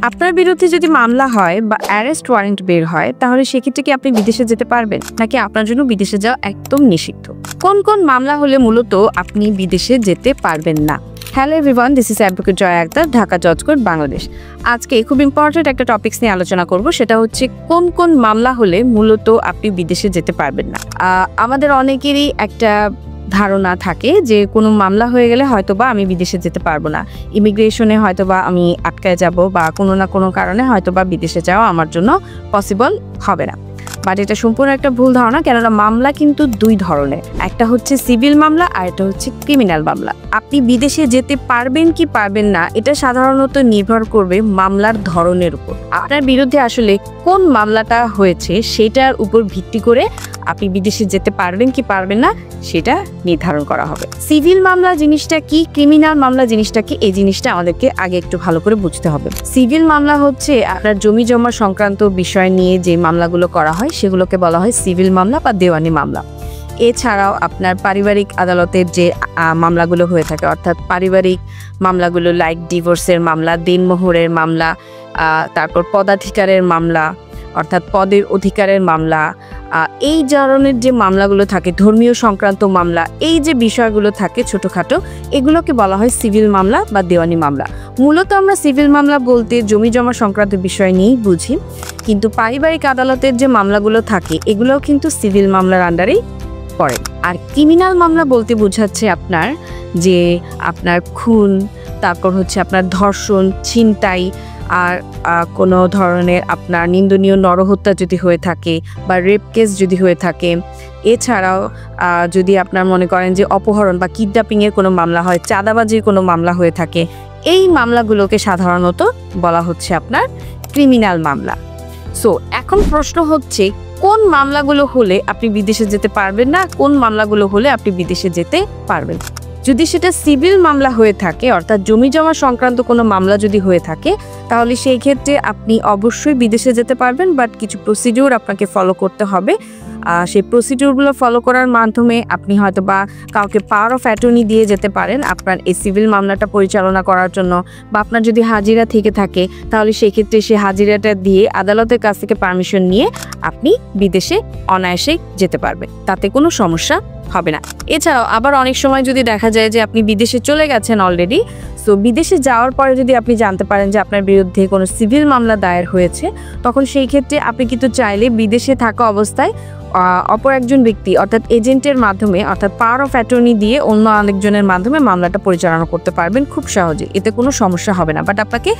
আপনার বিরুদ্ধে যদি মামলা হয় বা অ্যারেস্ট ওয়ারেন্ট বের হয়, তাহলে সেক্ষেত্রে কি আপনি বিদেশে যেতে পারবেন, নাকি আপনার জন্য বিদেশে যাওয়া একদম নিষিদ্ধ? কোন কোন মামলা হলে মূলত আপনি বিদেশে যেতে পারবেন না? Hello everyone, this is advocate Joya Akter, Dhaka জজ কোর্ট, বাংলাদেশ। আজকে খুব ইম্পর্টেন্ট একটা টপিকস নিয়ে আলোচনা করব, সেটা হচ্ছে কোন কোন মামলা হলে মূলত আপনি বিদেশে যেতে পারবেন না। আমাদের অনেকেরই একটা ধারণা থাকে যে কোনো মামলা হয়ে গেলে হয়তোবা আমি বিদেশে যেতে পারবো না, ইমিগ্রেশনে হয়তোবা আমি আটকায় যাব, বা কোনো না কোনো কারণে হয়তোবা বিদেশে যাওয়া আমার জন্য পসিবল হবে না। বাট এটা সম্পূর্ণ একটা ভুল ধারণা, কেননা মামলা কিন্তু দুই ধরনের, একটা হচ্ছে সিভিল মামলা আর একটা হচ্ছে ক্রিমিনাল মামলা। আপনি বিদেশে যেতে পারবেন কি পারবেন না, এটা সাধারণত নির্ভর করবে মামলার ধরনের উপর। আপনার বিরুদ্ধে আসলে কোন মামলাটা হয়েছে সেটার উপর ভিত্তি করে আপনি বিদেশে যেতে পারবেন কি পারবেন না সেটা নির্ধারণ করা হবে। সিভিল মামলা জিনিসটা কি, ক্রিমিনাল মামলা জিনিসটা কি, এই জিনিসটা আমাদেরকে আগে একটু ভালো করে বুঝতে হবে। সিভিল মামলা হচ্ছে আপনার জমি জমা সংক্রান্ত বিষয় নিয়ে যে মামলাগুলো করা হয় সেগুলোকে বলা হয় সিভিল মামলা বা দেওয়ানি মামলা। এছাড়াও আপনার পারিবারিক আদালতের যে মামলাগুলো হয়ে থাকে, অর্থাৎ পারিবারিক মামলাগুলো লাইক ডিভোর্সের মামলা, দিনমোহরের মামলা, তারপর পদাধিকারের মামলা অর্থাৎ পদের অধিকারের মামলা, এই ধরনের যে মামলাগুলো থাকে, ধর্মীয় সংক্রান্ত মামলা, এই যে বিষয়গুলো থাকে ছোটোখাটো, এগুলোকে বলা হয় সিভিল মামলা বা দেওয়ানি মামলা। মূলত আমরা সিভিল মামলা বলতে জমি জমা সংক্রান্ত বিষয় নিয়েই বুঝি, কিন্তু পারিবারিক আদালতের যে মামলাগুলো থাকে এগুলোও কিন্তু সিভিল মামলার আন্ডারেই পড়ে। আর ক্রিমিনাল মামলা বলতে বোঝাচ্ছে আপনার যে আপনার খুন, তারপর হচ্ছে আপনার ধর্ষণ, ছিনতাই, আর কোনো ধরনের আপনার নিন্দনীয় নরহত্যা যদি হয়ে থাকে বা রেপ কেস যদি হয়ে থাকে, এছাড়াও যদি আপনার মনে করেন যে অপহরণ বা কিডন্যাপিংয়ের কোনো মামলা হয়, চাঁদাবাজির কোনো মামলা হয়ে থাকে, এই মামলাগুলোকে সাধারণত বলা হচ্ছে আপনার ক্রিমিনাল মামলা। সো এখন প্রশ্ন হচ্ছে কোন মামলাগুলো হলে আপনি বিদেশে যেতে পারবেন না, কোন মামলাগুলো হলে আপনি বিদেশে যেতে পারবেন। যদি সেটা সিভিল মামলা হয়ে থাকে, অর্থাৎ জমি জমা সংক্রান্ত কোনো মামলা যদি হয়ে থাকে, তাহলে সেই ক্ষেত্রে আপনি অবশ্যই বিদেশে যেতে পারবেন, বাট কিছু প্রসিডিউর আপনাকে ফলো করতে হবে। সেই প্রসিডিউরগুলো ফলো করার মাধ্যমে আপনি হয়তো বা কাউকে পাওয়ার অফ অ্যাটর্নি দিয়ে যেতে পারেন আপনার এই সিভিল মামলাটা পরিচালনা করার জন্য, বা আপনার যদি হাজিরা থেকে থাকে তাহলে সেই ক্ষেত্রে সেই হাজিরাটা দিয়ে আদালতের কাছ থেকে পারমিশন নিয়ে আপনি বিদেশে অনায়াসেই যেতে পারবেন, তাতে কোনো সমস্যা হবে না। এছাড়াও আবার অনেক সময় যদি দেখা যায় যে আপনি বিদেশে চলে গেছেন অলরেডি, সো বিদেশে যাওয়ার পরে যদি আপনি জানতে পারেন যে আপনার বিরুদ্ধে কোনো সিভিল মামলা দায়ের হয়েছে, তখন সেই ক্ষেত্রে আপনি কিন্তু চাইলে বিদেশে থাকা অবস্থায় অপর একজন ব্যক্তি অর্থাৎ এজেন্টের মাধ্যমে, অর্থাৎ পাওয়ার অফ অ্যাটর্নি দিয়ে অন্য আরেকজনের মাধ্যমে মামলাটা পরিচালনা করতে পারবেন খুব সহজে, এতে কোনো সমস্যা হবে না। বাট আপনাকে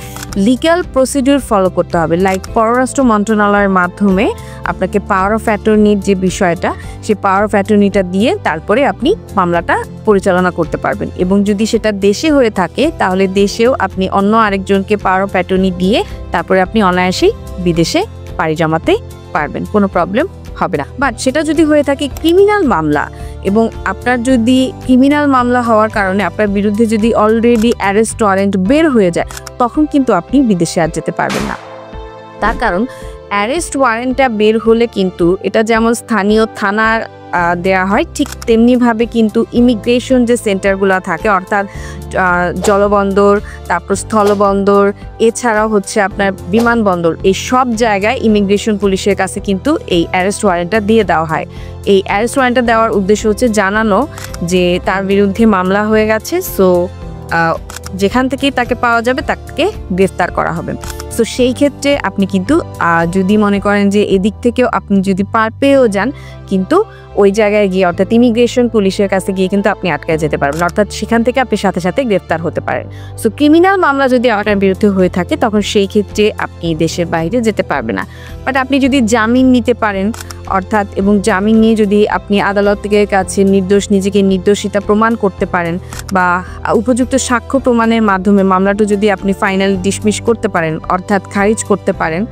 লিগ্যাল প্রসিডিউর ফলো করতে হবে, লাইক পররাষ্ট্র মন্ত্রণালয়ের মাধ্যমে আপনাকে পাওয়ার অফ অ্যাটর্নির যে বিষয়টা, সেই পাওয়ার অফ অ্যাটর্নিটা দিয়ে তারপরে আপনি মামলাটা পরিচালনা করতে পারবেন। এবং যদি সেটা দেশে হয়ে থাকে তাহলে দেশেও আপনি অন্য আরেকজনকে পাওয়ার অফ অ্যাটর্নি দিয়ে তারপরে আপনি অনায়াসেই বিদেশে পাড়ি জমাতে পারবেন, কোনো প্রবলেম হবে না। বাট সেটা যদি হয়ে থাকে ক্রিমিনাল মামলা, এবং আপনার যদি ক্রিমিনাল মামলা হওয়ার কারণে আপনার বিরুদ্ধে যদি অলরেডি অ্যারেস্ট ওয়ারেন্ট বের হয়ে যায়, তখন কিন্তু আপনি বিদেশে আর যেতে পারবেন না। তার কারণ অ্যারেস্ট ওয়ারেন্টটা বের হলে কিন্তু এটা যেমন স্থানীয় থানার দেয়া হয়, ঠিক তেমনিভাবে কিন্তু ইমিগ্রেশন যে সেন্টারগুলো থাকে, অর্থাৎ জলবন্দর, তারপর স্থলবন্দর, এছাড়াও হচ্ছে আপনার বিমানবন্দর, এই সব জায়গায় ইমিগ্রেশন পুলিশের কাছে কিন্তু এই অ্যারেস্ট ওয়ারেন্টটা দিয়ে দেওয়া হয়। এই অ্যারেস্ট ওয়ারেন্টটা দেওয়ার উদ্দেশ্য হচ্ছে জানানো যে তার বিরুদ্ধে মামলা হয়ে গেছে, সো যেখান থেকেই তাকে পাওয়া যাবে তাকে গ্রেফতার করা হবে। সো সেই ক্ষেত্রে আপনি কিন্তু যদি মনে করেন যে এদিক থেকেও আপনি যদি পার পেয়েও যান, কিন্তু ওই জায়গায় গিয়ে অর্থাৎ ইমিগ্রেশন পুলিশের কাছে গিয়ে কিন্তু আপনি আটকায় যেতে পারবেন, অর্থাৎ সেখান থেকে আপনি সাথে সাথে গ্রেফতার হতে পারেন। সো ক্রিমিনাল মামলা যদি আপনার বিরুদ্ধে হয়ে থাকে তখন সেই ক্ষেত্রে আপনি দেশের বাইরে যেতে পারবেন না। বাট আপনি যদি জামিন নিতে পারেন, অর্থাৎ এবং জামিন নিয়ে যদি আপনি আদালতের কাছে নিজেকে নির্দোষিতা প্রমাণ করতে পারেন, বা উপযুক্ত সাক্ষ্য প্রমাণের মাধ্যমে মামলাটা যদি আপনি ফাইনালি ডিসমিস করতে পারেন, অর্থাৎ খারিজ করতে পারেন,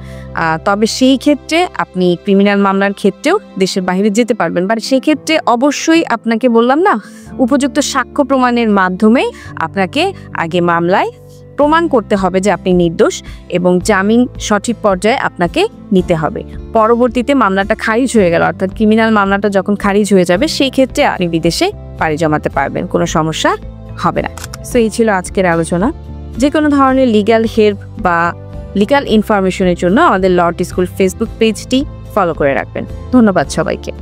তবে সেই ক্ষেত্রে আপনি ক্রিমিনাল মামলার ক্ষেত্রেও দেশের বাইরে যেতে পারবেন। বাট সেই ক্ষেত্রে অবশ্যই আপনাকে বললাম না, উপযুক্ত সাক্ষ্য প্রমাণের মাধ্যমে আপনাকে আগে মামলায় প্রমাণ করতে হবে যে আপনি নির্দোষ, এবং জামিন সঠিক পর্যায়ে আপনাকে নিতে হবে। পরবর্তীতে মামলাটা খারিজ হয়ে গেল, অর্থাৎ ক্রিমিনাল মামলাটা যখন খারিজ হয়ে যাবে সেই ক্ষেত্রে আপনি বিদেশে পাড়ি জমাতে পারবেন, কোনো সমস্যা হবে না। সো এই ছিল আজকের আলোচনা। যে কোনো ধরনের লিগ্যাল হেল্প বা লিগাল ইনফরমেশনের জন্য আমাদের ল স্কুল ফেসবুক পেজটি ফলো করে রাখবেন। ধন্যবাদ সবাইকে।